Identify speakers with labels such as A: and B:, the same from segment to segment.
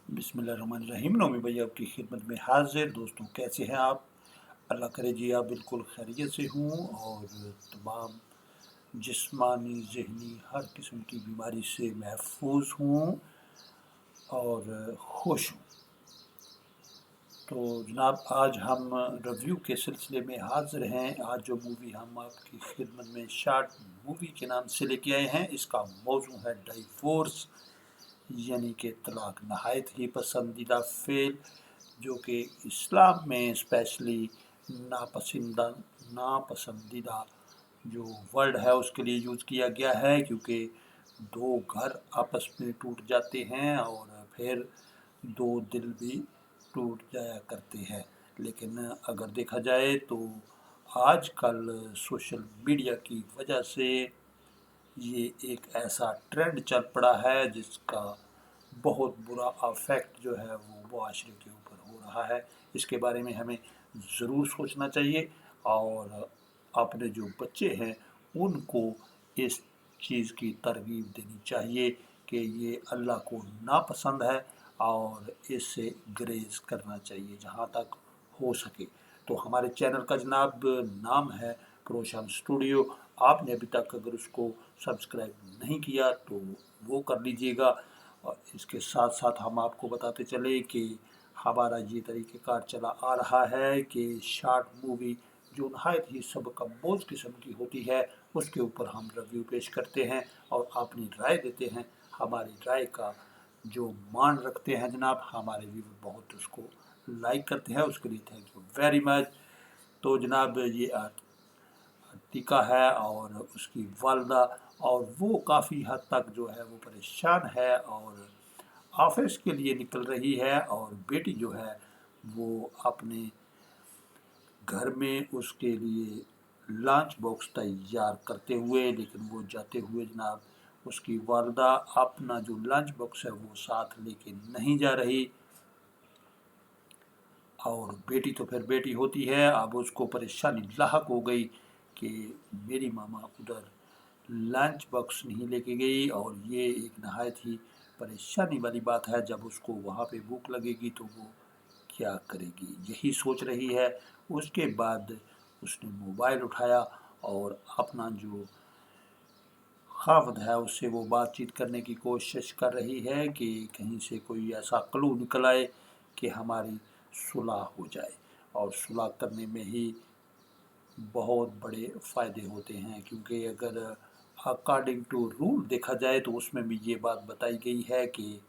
A: बिस्मिल्लाहिर्रहमानिर्रहीम। नौमी भैया आपकी खिदमत में हाजिर। दोस्तों, कैसे हैं आप? अल्लाह करे जी आप बिल्कुल खैरियत से हूँ और तमाम जिस्मानी ज़हनी हर किस्म की बीमारी से महफूज हूँ और खुश हूँ। तो जनाब, आज हम रिव्यू के सिलसिले में हाजिर हैं। आज जो मूवी हम आपकी खिदमत में शार्ट मूवी के नाम से लेके आए हैं, इसका मौजू है डाइवोर्स, यानी कि तलाक। नहायत ही पसंदीदा फेल जो कि इस्लाम में स्पेशली नापसंदीदा जो वर्ड है उसके लिए यूज़ किया गया है, क्योंकि दो घर आपस में टूट जाते हैं और फिर दो दिल भी टूट जाया करते हैं। लेकिन अगर देखा जाए तो आजकल सोशल मीडिया की वजह से ये एक ऐसा ट्रेंड चल पड़ा है जिसका बहुत बुरा अफेक्ट जो है वो मुआशरे के ऊपर हो रहा है। इसके बारे में हमें ज़रूर सोचना चाहिए और अपने जो बच्चे हैं उनको इस चीज़ की तरगीब देनी चाहिए कि ये अल्लाह को नापसंद है और इससे ग्रेज करना चाहिए जहाँ तक हो सके। तो हमारे चैनल का जनाब नाम है प्रोशान स्टूडियो। आपने अभी तक अगर उसको सब्सक्राइब नहीं किया तो वो कर लीजिएगा। और इसके साथ साथ हम आपको बताते चले कि हमारा ये तरीक़ेकार चला आ रहा है कि शार्ट मूवी जो नहायत ही सबका बोझ किस्म की होती है उसके ऊपर हम रिव्यू पेश करते हैं और अपनी राय देते हैं। हमारी राय का जो मान रखते हैं जनाब, हमारे व्यूवर बहुत उसको लाइक करते हैं, उसके लिए थैंक यू वेरी मच। तो जनाब, ये अतीका है और उसकी वालदा, और वो काफ़ी हद तक जो है वो परेशान है और ऑफिस के लिए निकल रही है, और बेटी जो है वो अपने घर में उसके लिए लंच बॉक्स तैयार करते हुए, लेकिन वो जाते हुए जनाब उसकी वालदा अपना जो लंच बॉक्स है वो साथ लेके नहीं जा रही। और बेटी तो फिर बेटी होती है, अब उसको परेशानी लाहक हो गई कि मेरी मामा उधर लंच बॉक्स नहीं लेके गई, और ये एक नहायत ही परेशानी वाली बात है। जब उसको वहाँ पे भूख लगेगी तो वो क्या करेगी, यही सोच रही है। उसके बाद उसने मोबाइल उठाया और अपना जो खावद है उससे वो बातचीत करने की कोशिश कर रही है कि कहीं से कोई ऐसा क्लू निकल आए कि हमारी सुलह हो जाए। और सुलह करने में ही बहुत बड़े फ़ायदे होते हैं, क्योंकि अगर अकॉर्डिंग टू रूल देखा जाए तो उसमें भी ये बात बताई गई है कि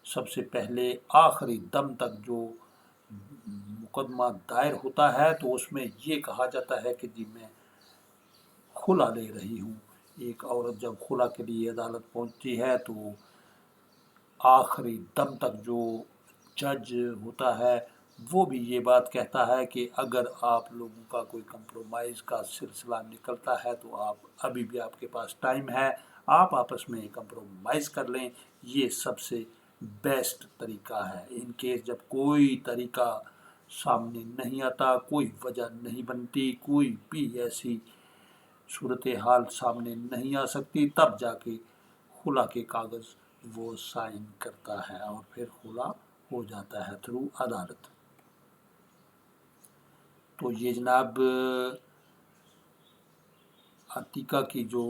A: सबसे पहले आखिरी दम तक जो मुकदमा दायर होता है तो उसमें ये कहा जाता है कि जी मैं खुला ले रही हूँ। एक औरत जब खुला के लिए अदालत पहुँचती है तो आखिरी दम तक जो जज होता है वो भी ये बात कहता है कि अगर आप लोगों का कोई कंप्रोमाइज़ का सिलसिला निकलता है तो आप अभी भी आपके पास टाइम है, आप आपस में कंप्रोमाइज़ कर लें। ये सबसे बेस्ट तरीका है। इन केस जब कोई तरीका सामने नहीं आता, कोई वजह नहीं बनती, कोई भी ऐसी सूरत हाल सामने नहीं आ सकती, तब जाके खुला के कागज़ वो साइन करता है और फिर खुला हो जाता है थ्रू अदालत। तो ये जनाब अतीका की जो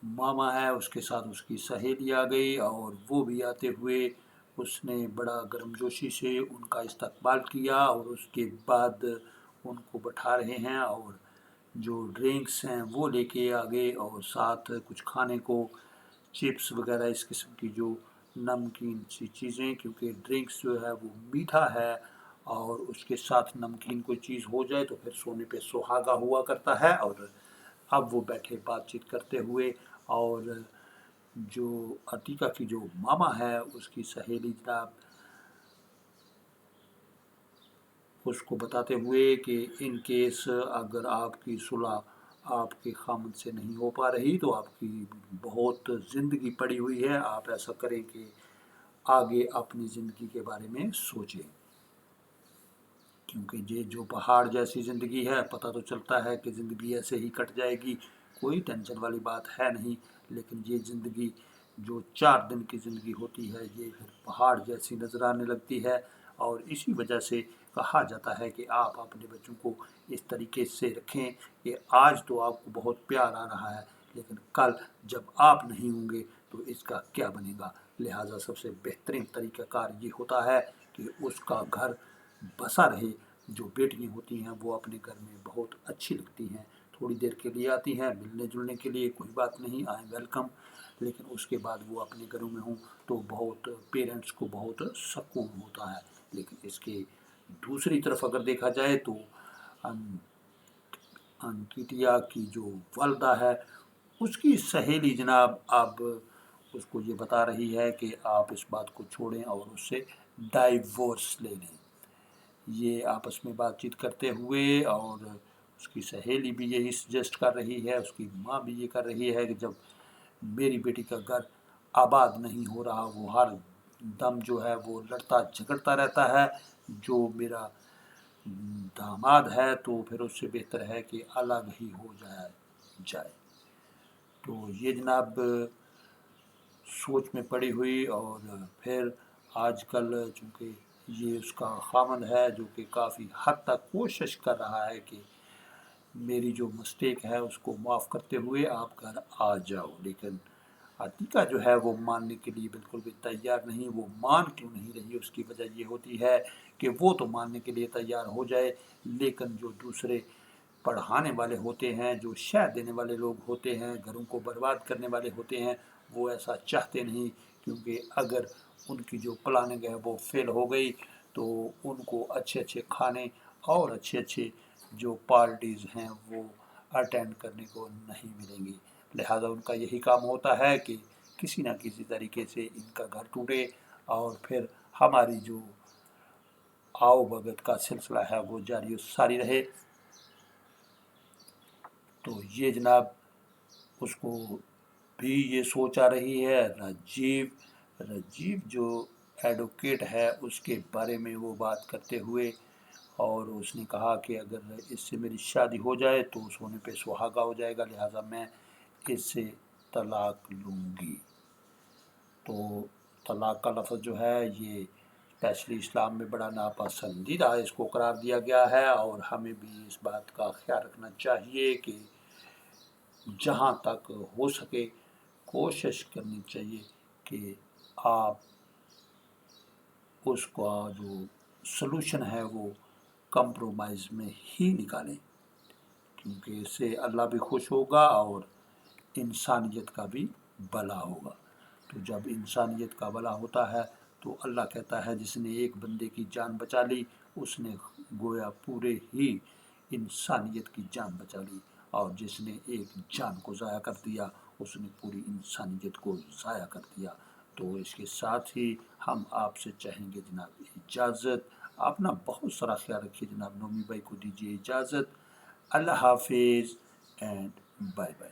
A: मामा है उसके साथ उसकी सहेली आ गई, और वो भी आते हुए उसने बड़ा गर्मजोशी से उनका इस्तकबाल किया और उसके बाद उनको बैठा रहे हैं और जो ड्रिंक्स हैं वो लेके आ गए और साथ कुछ खाने को चिप्स वगैरह इस किस्म की जो नमकीन सी चीज़ें, क्योंकि ड्रिंक्स जो है वो मीठा है और उसके साथ नमकीन कोई चीज़ हो जाए तो फिर सोने पे सुहागा हुआ करता है। और अब वो बैठे बातचीत करते हुए, और जो अतीका की जो मामा है उसकी सहेली जनाब उसको बताते हुए कि इन केस अगर आपकी सुलह आपके खामद से नहीं हो पा रही तो आपकी बहुत ज़िंदगी पड़ी हुई है, आप ऐसा करें कि आगे अपनी ज़िंदगी के बारे में सोचें, क्योंकि ये जो पहाड़ जैसी ज़िंदगी है पता तो चलता है कि ज़िंदगी ऐसे ही कट जाएगी, कोई टेंशन वाली बात है नहीं, लेकिन ये ज़िंदगी جو 4 دن کی زندگی ہوتی ہے یہ پھر پہاڑ جیسی نظر آنے لگتی ہے، اور اسی وجہ سے کہا جاتا ہے کہ آپ اپنے بچوں کو اس طریقے سے رکھیں کہ آج تو آپ کو بہت پیار آ رہا ہے، لیکن کل جب آپ نہیں ہوں گے تو اس کا کیا بنے گا۔ لہٰذا سب سے بہترین طریقہ کار یہ ہوتا ہے کہ اس کا گھر بسا رہے۔ جو بیٹیاں ہوتی ہیں وہ اپنے گھر میں بہت اچھی لگتی ہیں، تھوڑی دیر کے لیے آتی ہیں ملنے جلنے کے لیے، کوئی بات نہیں، آئیں ویلکم، لیکن اس کے بعد وہ اپنے گھروں میں ہوں تو بہت پیرنٹس کو بہت سکون ہوتا ہے۔ لیکن اس کے دوسری طرف اگر دیکھا جائے تو انکیٹیا کی جو والدہ ہے اس کی سہیلی جناب اب اس کو یہ بتا رہی ہے کہ آپ اس بات کو چھوڑیں اور اس سے ڈائیورس لے لیں۔ یہ آپس میں بات چیت کرتے ہوئے، اور اس کی سہیلی بھی یہی سجیسٹ کر رہی ہے، اس کی ماں بھی یہ کر رہی ہے کہ جب میری بیٹی کا گھر آباد نہیں ہو رہا، وہ ہر دم جو ہے وہ لڑتا جھگڑتا رہتا ہے جو میرا داماد ہے، تو پھر اس سے بہتر ہے کہ الگ ہی ہو جائے۔ تو یہ جناب سوچ میں پڑی ہوئی، اور پھر آج کل چونکہ یہ اس کا خامند ہے جو کہ کافی حد تک کوشش کر رہا ہے کہ میری جو مسٹیک ہے اس کو معاف کرتے ہوئے آپ گھر آ جاؤ، لیکن عتیقہ جو ہے وہ ماننے کے لیے بالکل بھی تیار نہیں۔ وہ مان کیوں نہیں رہی، اس کی وجہ یہ ہوتی ہے کہ وہ تو ماننے کے لیے تیار ہو جائے، لیکن جو دوسرے پڑھانے والے ہوتے ہیں، جو شہ دینے والے لوگ ہوتے ہیں، گھروں کو برباد کرنے والے ہوتے ہیں، وہ ایسا چاہتے نہیں، کیونکہ اگر ان کی جو پلاننگ ہے وہ فیل ہو گئی تو ان کو اچھے اچھے کھانے اور اچھے اچھے جو پارٹیز ہیں وہ اٹینڈ کرنے کو نہیں ملیں گی۔ لہٰذا ان کا یہی کام ہوتا ہے کہ کسی نہ کسی طریقے سے ان کا گھر ٹوٹے، اور پھر ہماری جو آؤ بھگت کا سلسلہ ہے وہ جاری و ساری رہے۔ تو یہ جناب اس کو بھی یہ سوچ آ رہی ہے۔ رجیو جو ایڈوکیٹ ہے اس کے بارے میں وہ بات کرتے ہوئے، اور اس نے کہا کہ اگر اس سے میری شادی ہو جائے تو سونے پہ سہاگا ہو جائے گا، لہٰذا میں اس سے طلاق لوں گی۔ تو طلاق کا لفظ جو ہے یہ اسپیشلی اسلام میں بڑا ناپسندیدہ اس کو قرار دیا گیا ہے، اور ہمیں بھی اس بات کا خیال رکھنا چاہیے کہ جہاں تک ہو سکے کوشش کرنی چاہیے کہ آپ اس کا جو سلوشن ہے وہ کمپرومائز میں ہی نکالیں، کیونکہ اس سے اللہ بھی خوش ہوگا اور انسانیت کا بھی بھلا ہوگا۔ تو جب انسانیت کا بھلا ہوتا ہے تو اللہ کہتا ہے جس نے ایک بندے کی جان بچا لی اس نے گویا پورے ہی انسانیت کی جان بچا لی، اور جس نے ایک جان کو ضائع کر دیا اس نے پوری انسانیت کو ضائع کر دیا۔ تو اس کے ساتھ ہی ہم آپ سے چاہیں گے جناب اجازت۔ اپنا بہت سارا خیال رکھیے جناب، نومی بھائی کو دیجیے اجازت۔ اللہ حافظ اینڈ بائے بائے۔